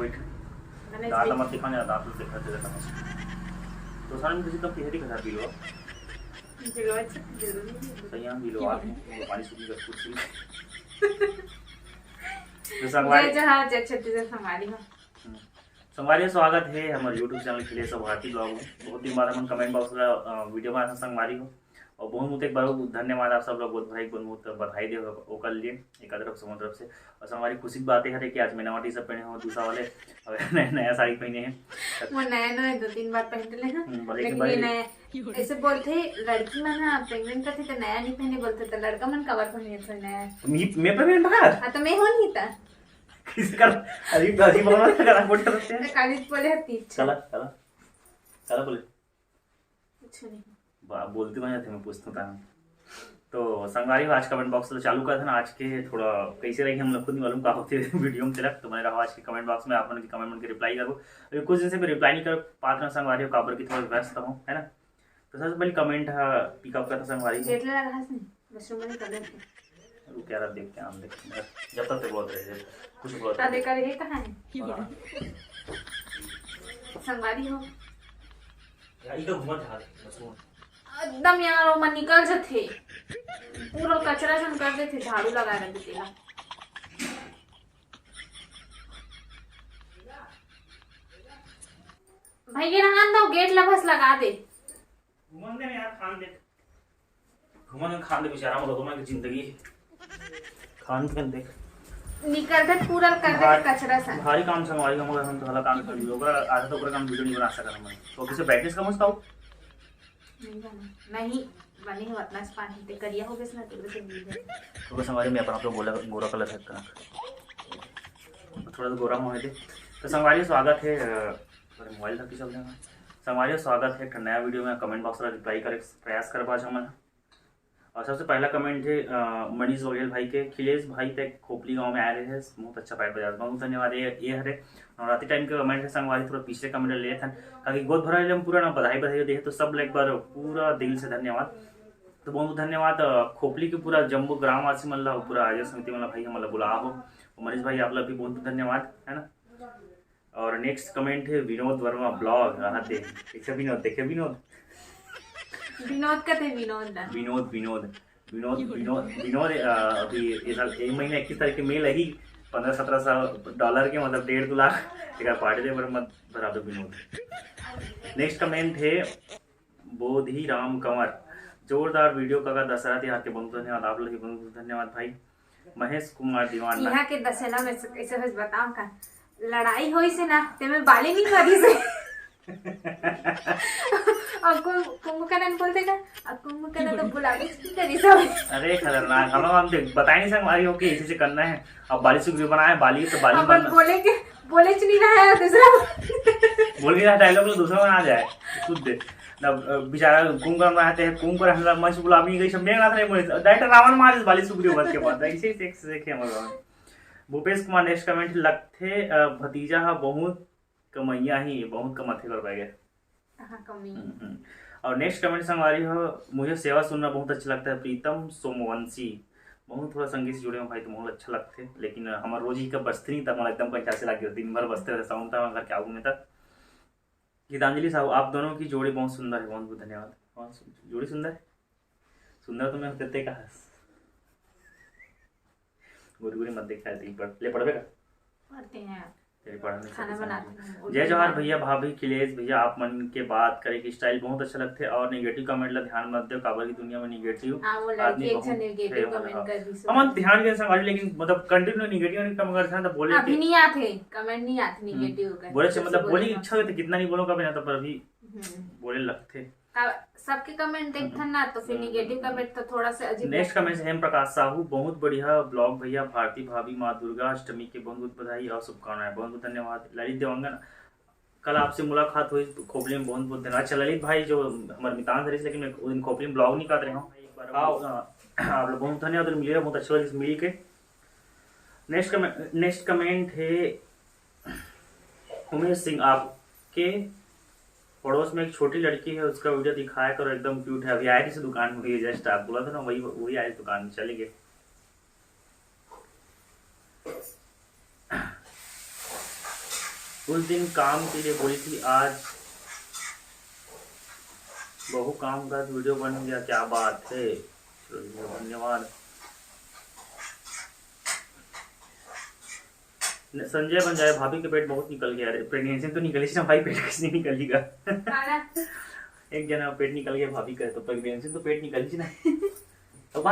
बैठ दांत मत दिखाने दांत दिखाते रहता मुझे तो सारे में किसी तो किसी का पी लो सही हम पी लो आप पानी सूखी कर कुछ तो संगवारी स्वागत है हमारे यूट्यूब चैनल के लिए सब भारती ब्लॉग में बहुत दिन बाद हम कमेंट बॉक्स वीडियो में संगवारी हो और बहुत एक बार धन्यवाद आप सब लोग बहुत बधाई दे ओकर लिए एक तरफ से तरफ से और हमारी खुशी की बात है कि आज मैं नवा टी शर्ट पहने हो दूसरा वाले नया साड़ी पहने हैं वो नया 2-3 बार पहनते हैं लेकिन ये नया ऐसे बोलते लड़की मन प्रेग्नेंट करते तो नया नहीं पहने बोलते तो लड़का मन कवर पहने तो नया मैं प्रेग्नेंट बाहर हां तो मैं हो नहीं था किसी का अजीब अजीब बोलना करा बोल करते हैं कालिज बोले हती चला चला चला बोले कुछ नहीं बोलती वहीं थे मैं पूछता था तो संगवारी आज कमेंट बॉक्स चालू कर था ना आज के थोड़ा कैसे रही हम लोग खुद नहीं मालूम कहा होते वीडियो में चला तो मैंने रहा आज के कमेंट बॉक्स में आप लोगों की कमेंट के रिप्लाई करूँ अभी कुछ दिन से मैं रिप्लाई नहीं कर पाता संगवारी काबर की थोड़ा व्यस्त हूँ है ना तो सबसे पहले कमेंट पिकअप करता संगवारी क्या रहा देखते हैं हम देखते हैं जब तक बोल रहे थे कुछ बोल रहे कहाँ है संगवारी हो इधर घुमा था एकदम यार वो मन निकल जाते पूरा कचरा जम कर देते झाड़ू लगा रहे थे भाई ये नहान दो गेट लभस लगा दे घुमन दे यार खान दे बेचारा मतलब घुमा की जिंदगी खान देख निकल दे पूरा कर दे कचरा सा भारी काम संगवारी हम लोग हम तो हला काम कर लोग आज तो पूरा काम वीडियो नहीं बना सका हम तो किसे बैठने का मुझे नहीं बने है वतना पानी ते करिया हो गया ना तो से मिल जाए तो बस हमारे में अपन आप लोग बोला गोरा कलर है का थोड़ा तो गोरा हुआ है तो संगवारी स्वागत है मोबाइल तक चल जाएगा संगवारी स्वागत है एक नया वीडियो में कमेंट बॉक्स में रिप्लाई करे प्रयास कर पा हम और सबसे पहला कमेंट है मनीष बघेल भाई के खिलेश भाई तक खोपली गांव में आ रहे हैं बहुत अच्छा पैर बजा बहुत धन्यवाद ये हरे नवरात्रि टाइम के कमेंट है संगवारी थोड़ा पिछले कमेंट लिए थे ताकि गोद भरा हम पूरा ना बधाई दे तो सब एक बार पूरा दिल से धन्यवाद तो बहुत धन्यवाद खोपली के पूरा जम्मू ग्रामवासी मतलब पूरा आयोजक समिति मतलब भाई मतलब बुला हो मनीष भाई आप लोग भी बहुत धन्यवाद है ना और नेक्स्ट कमेंट है विनोद वर्मा ब्लॉग देखे विनोद विनोद का थे विनोद अभी इस साल एक महीने 21 तारीख के मेल है $1500-1700 के मतलब $1.5-2 लाख एक पार्टी दे मत भरा दो विनोद नेक्स्ट कमेंट है बोधी राम कंवर जोरदार वीडियो का दशहरा त्योहार के बहुत धन्यवाद आप लोग बहुत धन्यवाद भाई महेश कुमार दीवान यहाँ के दशहरा में ऐसे बस बताओ का लड़ाई होई से ना ते में बाली नहीं करी से और कुंभकर्ण बोलते का कुंभकर्ण तो बुलावे की करी सब अरे खतरनाक हम बताए नहीं संगवारी हो कि ऐसे करना है अब बाली से बनाए बाली तो बाली बोले नहीं रहा है दूसरा बोल नहीं रहा डायलॉग दूसरा बना जाए खुद दे बेचारा कुंभकर्ण रहते हैं कुंभकर्ण मस्त गुलामी गई सब मेघनाथ नहीं बोले डायरेक्ट रावण मार बाली सुग्रीव वध के बाद ऐसे देखे हम भूपेश कुमार नेक्स्ट कमेंट लगते भतीजा बहुत कमैया ही बहुत कमाथे कर पाएगा और नेक्स्ट कमेंट संगवारी हो मुझे सेवा सुनना बहुत अच्छा लगता है प्रीतम सोमवंशी बहुत थोड़ा संगीत से जुड़े हो भाई तो बहुत अच्छा लगते लेकिन हमारे रोज ही का बस्ती नहीं था मतलब एकदम 85 लाख दिन भर बसते रहते साउंड था घर के आगू में तक गीतांजलि साहब आप दोनों की जोड़ी बहुत सुंदर है बहुत बहुत धन्यवाद जोड़ी सुंदर तो मैं कहते कहा गुरगुरी मत देखा ले पढ़वे का पढ़ते हैं खाना बनाते जय जवाहर भैया भाभी खिलेश भैया आप मन के बात करे की स्टाइल बहुत अच्छा लगते हैं और नेगेटिव कमेंट ला ध्यान मत दो काबर की दुनिया में नेगेटिव आदमी हम ध्यान के संग लेकिन मतलब कंटिन्यू नेगेटिव नहीं कम करते हैं तो बोले अभी नहीं आते कमेंट नहीं आते नेगेटिव का बोले मतलब बोली इच्छा होती कितना नहीं बोलो कभी ना तो पर अभी बोले लगते सबके कमेंट देखते ना तो फिर नेगेटिव कमेंट तो थोड़ा सा अजीब नेक्स्ट कमेंट है हेम प्रकाश साहू बहुत बढ़िया ब्लॉग भैया भारती भाभी माँ दुर्गा अष्टमी की बहुत बहुत बधाई और शुभकामनाएं बहुत बहुत धन्यवाद ललित देवांगन कल आपसे मुलाकात हुई खोपली में बहुत बहुत धन्यवाद अच्छा ललित भाई जो हमारे मितान धरी लेकिन मैं उन खोपली में ब्लॉग नहीं कर रहा हूँ आप लोग बहुत धन्यवाद मिले बहुत अच्छा लगे मिल के नेक्स्ट कमेंट है उमेश सिंह आपके पड़ोस में एक छोटी लड़की है उसका वीडियो दिखाया करो एकदम क्यूट है अभी आए किसी दुकान में जस्ट आप बोला था ना वही आए दुकान में चले गए उस दिन काम के लिए बोली थी, आज बहु काम का वीडियो बन गया, क्या बात है, धन्यवाद। संजय बन जाए, भाभी के पेट बहुत निकल गया। अरे प्रेगनेंसी तो निकली ना भाई, पेट कैसे निकलेगा। एक जना पेट निकल गया भाभी का, तो प्रेगनेंसी तो पेट निकल ही ना। तो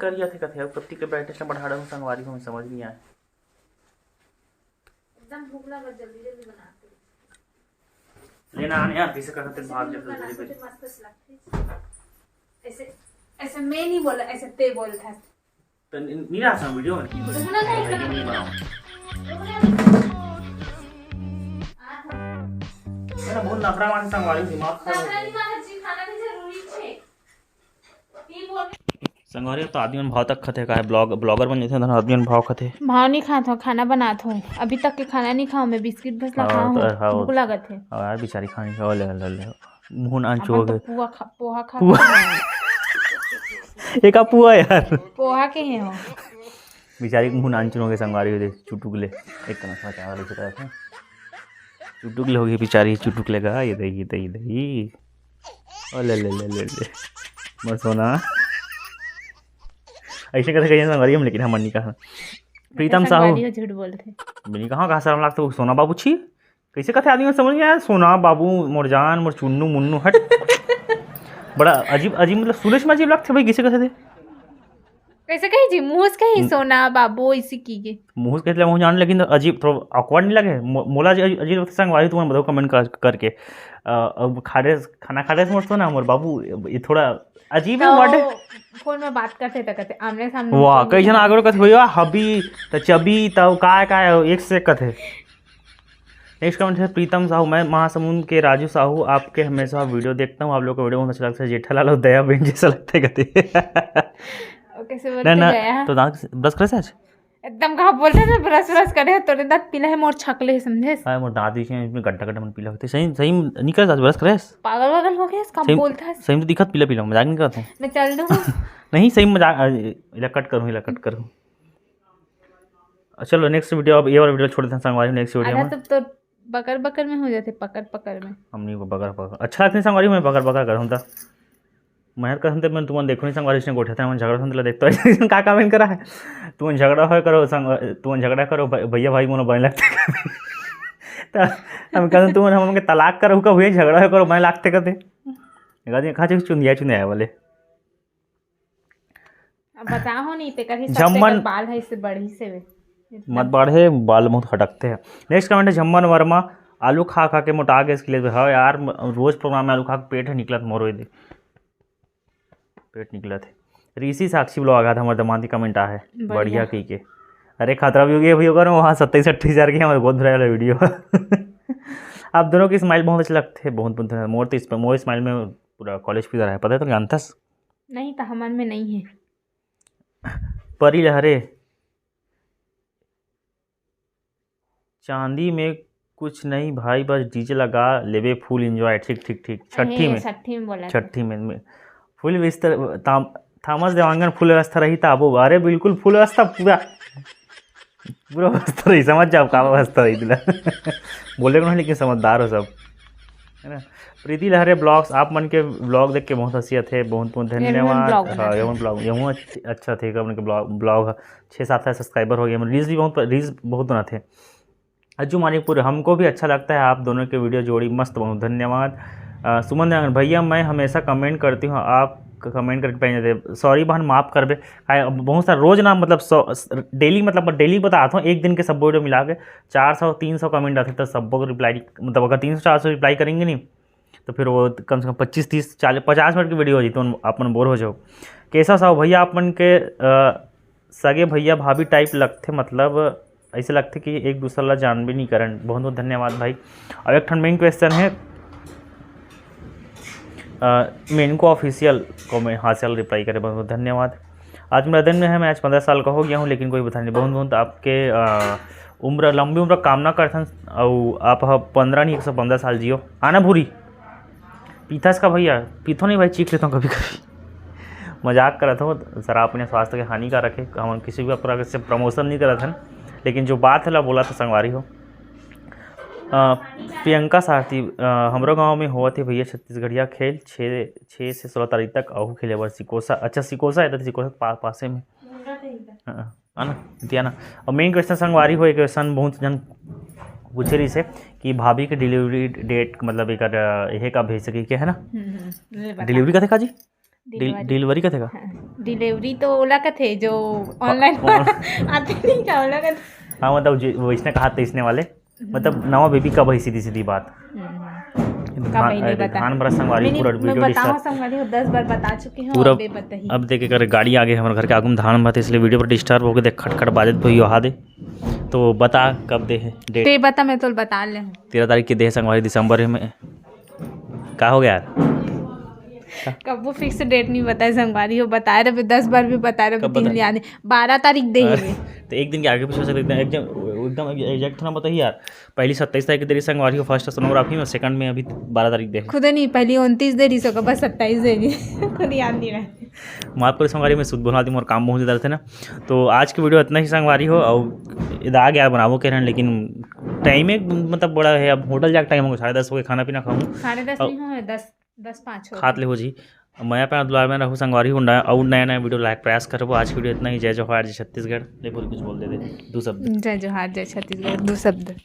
करिए थे कथे पत्ती के बैठे से बढ़ा रहा हूँ संगवारी को, समझ नहीं आए। एकदम भूख लगा, जल्दी जल्दी बनाते लेना आने आप इसे कहते भाग जल्दी। ऐसे ऐसे मैं नहीं बोला, ऐसे ते बोलता है। तो नहीं रहा था वीडियो में, नहीं बनाओ मेरा बहुत नखरा मान संगवारी दिमाग खराब। संगवारी तो आदमी भाव तक खते का है, ब्लॉगर बन जाते हैं आदमी भाव खते। भाव नहीं खाता हूँ, खाना बनाता हूँ। अभी तक के खाना नहीं खाऊं मैं, बिस्किट बस खाऊं, भूख लागत है। यार बेचारी खाने का ले मुंह ना चो गए। पोहा खा एक पुआ यार, पोहा के हैं हो बेचारी मुंह नान चुनोगे संगवारी हो दे चुटुकले। एक कना सा क्या वाला चला था, चुटुकले होगी बेचारी, चुटुकले का ये दही ओ ले मर सोना ऐसे कैसे कहिए संगवारी हम, लेकिन हम नहीं कहा। प्रीतम साहू झूठ बोलते मैंने कहा शर्म लगता है। सोना बाबू छी कैसे कहते आदमी समझ गया, सोना बाबू मोर जान मोर चुन्नू मुन्नू हट। बड़ा अजीब मतलब सुरेश में अजीब लगते भाई, किसे कहते थे कैसे कही जी, मुँह से कही सोना बाबू इसी की मुँह से कहते मुँह जान, लेकिन अजीब थोड़ा ऑकवर्ड नहीं लगे मोला अजीब लगता संगवारी। तुम्हें बताओ कमेंट करके। अब खाना खा रहे समझते ना मोर बाबू, ये थोड़ा अजीब है वर्ड है। फोन में बात करते कहते आमने सामने वाह कई जन आगे कहते भैया हबी त चबी तब का एक से कहते। नेक्स्ट कमेंट है प्रीतम साहू, मैं महासमुंद के राजू साहू आपके हमेशा वीडियो देखता हूँ, आप लोग का वीडियो बहुत अच्छा लगता है। जेठालाल और दया बहन जैसा लगता है कहते। ना तो दांत ब्रश करे आज एकदम कहा बोलते थे ब्रश करे, तोरे दांत पीला है मोर छकले है समझे। हां मोर दांत बीच में गड्ढा मन पीला होते। सही नहीं करे आज ब्रश करे, पागल हो गया इसका बोलता है। सही में दिखत पीला मजाक नहीं करता हूं मैं चल दूं नहीं सही मजाक, इला कट करूं। चलो नेक्स्ट वीडियो, अब ये वाला वीडियो छोड़ देते हैं संगवारी। नेक्स्ट वीडियो में तो बकर में हो जाते, पकड़ में हमनी को बकर अच्छा लगते संगवारी में, बकर करहूं त मेहनत करते मैं तुम देखो नहीं संगवारी इसने गोठे थे मन झगड़ा सुनते देखते हो का कमेंट करा है। तुम झगड़ा हो करो तुम झगड़ा करो भैया भाई मोनो बने लगते तो हम कहते तुम हम तलाक करो का भैया झगड़ा हो करो बने लगते कहते कहा चुनिया वाले बताओ नहीं ते कभी सबसे बाल है इससे बढ़ी से मत बढ़े, बाल बहुत हटकते हैं। नेक्स्ट कमेंट है झम्मन वर्मा, आलू खा के मोटा गए इसके लिए। हाँ यार रोज प्रोग्राम में आलू खा के पेट है निकला मोरो दे पेट निकला थे। ऋषि साक्षी ब्लॉग आ था हमारे दमादी कमेंट आ है बढ़िया की के। अरे खतरा भी हो गया भैया करो वहाँ 27-28 हज़ार की हमारे बहुत बुरा वीडियो। आप दोनों की स्माइल बहुत अच्छे लगते हैं, बहुत मोर तो मोर स्माइल में पूरा कॉलेज फिर रहा है, पता है तो जानता नहीं था हमारे में नहीं है। परी लहरे चांदी में कुछ नहीं भाई, बस डीजे लगा लेवे फुल एंजॉय। ठीक छठी में फुल व्यवस्था थॉमस देवांगन फुल व्यवस्था रही था। अब अरे बिल्कुल फुल व्यवस्था पूरा व्यवस्था रही, समझ जाओ का व्यवस्था रही दिला बोले को नहीं, लेकिन समझदार हो सब है ना। प्रीति लहरे ब्लॉग्स, आप मन के ब्लॉग देख के बहुत हंसी थे, बहुत धन्यवाद। हाँ यमन ब्लॉग यूँ अच्छा थे अपन के ब्लॉग 6-7 सब्सक्राइबर हो गए। रील्स बहुत बना थे। अज्जू मानिकपुर, हमको भी अच्छा लगता है आप दोनों के वीडियो जोड़ी मस्त, बहुत धन्यवाद। सुमन भैया मैं हमेशा कमेंट करती हूँ, आप कमेंट करके पहले देते, सॉरी बहन माफ़ कर बे। बहुत सारा रोज़ ना मतलब डेली बताता हूँ, एक दिन के सब वीडियो मिला के 400-300 कमेंट आते तो सबको को रिप्लाई, मतलब अगर 300-400 रिप्लाई करेंगे नहीं तो फिर वो कम से कम 25-30-40-50 मिनट की वीडियो हो जाती तो अपन बोर हो जाओ। कैसा साहब भैया अपन के सगे भैया भाभी टाइप लगते, मतलब ऐसे लगते कि एक दूसरा ला जान भी नहीं करन। बहुत बहुत धन्यवाद भाई। अब एक मेन क्वेश्चन है मेन को ऑफिशियल को मैं हासिल रिप्लाई करे, बहुत बहुत धन्यवाद। आज मेरा दिन में है, मैं आज 15 साल का हो गया हूँ, लेकिन कोई बता नहीं। बहुत बहुत आपके उम्र लंबी उम्र कामना करथन और आप 15 नहीं 115 साल जियो। आना भूरी पीथास का भैया पीथो नहीं भाई, चीख लेता हूँ कभी कभी मजाक करत हो, शराब अपने स्वास्थ्य के हानिकारक है, हम किसी भी प्रकार से प्रमोशन नहीं करत हन, लेकिन जो बात है ला बोला था संगवारी हो। प्रियंका सारथी हमरो गांव में हुआ थे भैया छत्तीसगढ़िया खेल 6 से 16 तारीख तक आहू खेले बर सिकोसा। अच्छा सिकोसा है तो सिकोसा पासे में ना दिया ना। और मेन क्वेश्चन संगवारी हो, एक क्वेश्चन बहुत जन पूछे रही से कि भाभी के डिलीवरी डेट मतलब एक यह का भेज सके क्या है ना, डिलीवरी का थे का जी, डिलीवरी का थे का, डिलीवरी तो ओला का थे जो ऑनलाइन आते नहीं का ओला का। हाँ मतलब वैसने कहा थे इसने वाले, मतलब नवा बेबी कब है, सीधी सीधी बात। धान भरा संगवारी पूरा वीडियो संगवारी 10 बार बता चुकी हूं, पूरा। अब देखे कर गाड़ी आगे हमारे घर के आगू में धान भरते, इसलिए वीडियो पर डिस्टर्ब हो गए, देख खटखट बाजत भाई वहा दे। तो बता कब दे है डेट? ते बता, मैं तो बता ले 13 तारीख की दे संगवारी, दिसंबर में। का हो गया यार, कब वो फिक्स डेट नहीं बताए संगवारी हो, बताए रहे 10 बार भी बताए रहे, 3 याद 12 तारीख दे तो एक दिन के आगे पीछे हो सकते हैं, एकदम एग्जैक्ट थोड़ा बताइए यार। पहली 27 तारीख की देरी संगवारी हो फर्स्ट सोनोग्राफी में, सेकंड में अभी 12 तारीख दे खुद नहीं, पहली 29 दे रही सो बस 27 दे रही खुद याद नहीं रहा। मालपुर संगवारी में शुद्ध बोला दी, मोर काम बहुत ज़्यादा थे ना। तो आज की वीडियो इतना ही संगवारी हो, और इदा गया बनाबो कह रहे हैं, लेकिन टाइम एक मतलब बड़ा है, अब होटल जाकर टाइम होगा 10:30 बजे खाना पीना खाऊँ, 10:30 नहीं हो 10:05 खात ले हो जी। मैं अपना दुलार में रहूँ संगवारी हो, और नया नया वीडियो लाइक प्रयास करबो। आज की वीडियो इतना ही। जय जोहार, जय छत्तीसगढ़। ले पूरी कुछ बोल दे दे 2 शब्द। जय जोहार, जय छत्तीसगढ़ 2 शब्द।